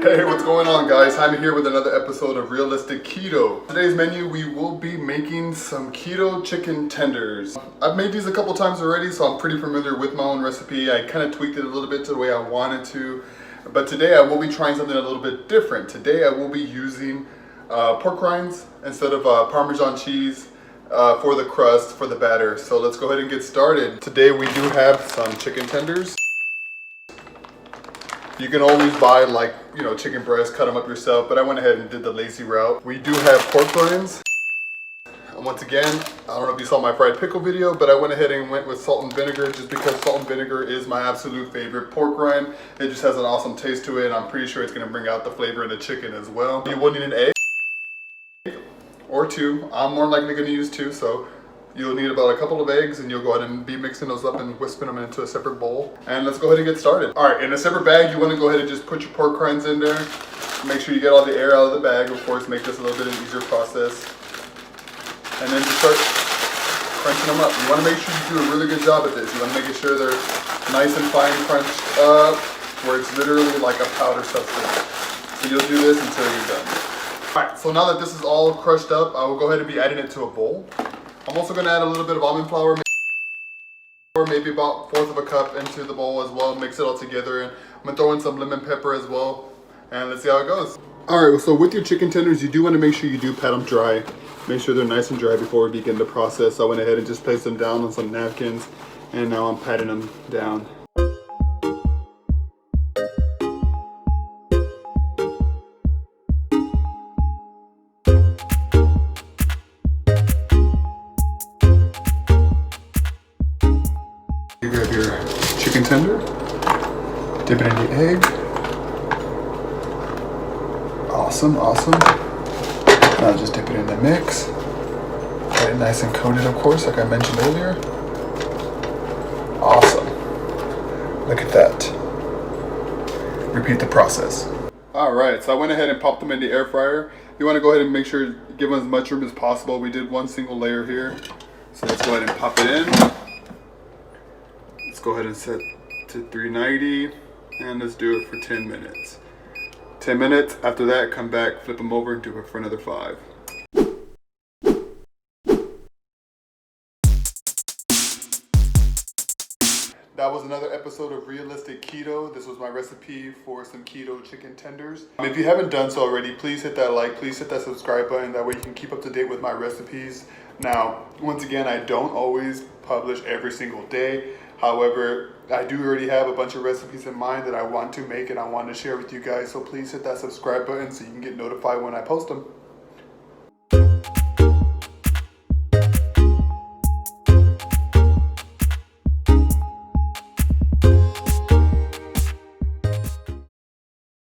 Hey, what's going on, guys? Jaime here with another episode of Realistic Keto. Today's menu, we will be making some keto chicken tenders. I've made these a couple times already, so I'm pretty familiar with my own recipe. I kind of tweaked it a little bit to the way I wanted to, but today I will be trying something a little bit different. Today I will be using pork rinds instead of Parmesan cheese for the crust, for the batter. So let's go ahead and get started. Today we do have some chicken tenders. You can always buy chicken breast, cut them up yourself, but I went ahead and did the lazy route. We do have pork rinds. And once again, I don't know if you saw my fried pickle video, but I went ahead and went with salt and vinegar just because salt and vinegar is my absolute favorite pork rind. It just has an awesome taste to it, and I'm pretty sure it's gonna bring out the flavor in the chicken as well. You will need an egg or two. I'm more likely gonna use two, so you'll need about a couple of eggs, and you'll go ahead and be mixing those up and whipping them into a separate bowl. And let's go ahead and get started. All right, in a separate bag, you want to go ahead and just put your pork rinds in there. Make sure you get all the air out of the bag, of course, make this a little bit of an easier process. And then just start crunching them up. You want to make sure you do a really good job at this. You want to make sure they're nice and fine crunched up, where it's literally like a powder substance. So you'll do this until you're done. All right, so now that this is all crushed up, I will go ahead and be adding it to a bowl. I'm also going to add a little bit of almond flour, or maybe about 1/4 of a cup into the bowl as well. Mix it all together, and I'm going to throw in some lemon pepper as well, and let's see how it goes. Alright, so with your chicken tenders, you do want to make sure you do pat them dry. Make sure they're nice and dry before we begin the process. So I went ahead and just placed them down on some napkins, and now I'm patting them down. You grab your chicken tender, dip it in the egg. Awesome, awesome. Now just dip it in the mix. Get it nice and coated, of course, like I mentioned earlier. Awesome. Look at that. Repeat the process. Alright, so I went ahead and popped them in the air fryer. You want to go ahead and make sure give them as much room as possible. We did one single layer here. So let's go ahead and pop it in. Let's go ahead and set to 390, and let's do it for 10 minutes. 10 minutes, after that, come back, flip them over, and do it for another 5. That was another episode of Realistic Keto. This was my recipe for some keto chicken tenders. If you haven't done so already, please hit that like, please hit that subscribe button. That way you can keep up to date with my recipes. Now, once again, I don't always publish every single day. However, I do already have a bunch of recipes in mind that I want to make and I want to share with you guys. So please hit that subscribe button so you can get notified when I post them.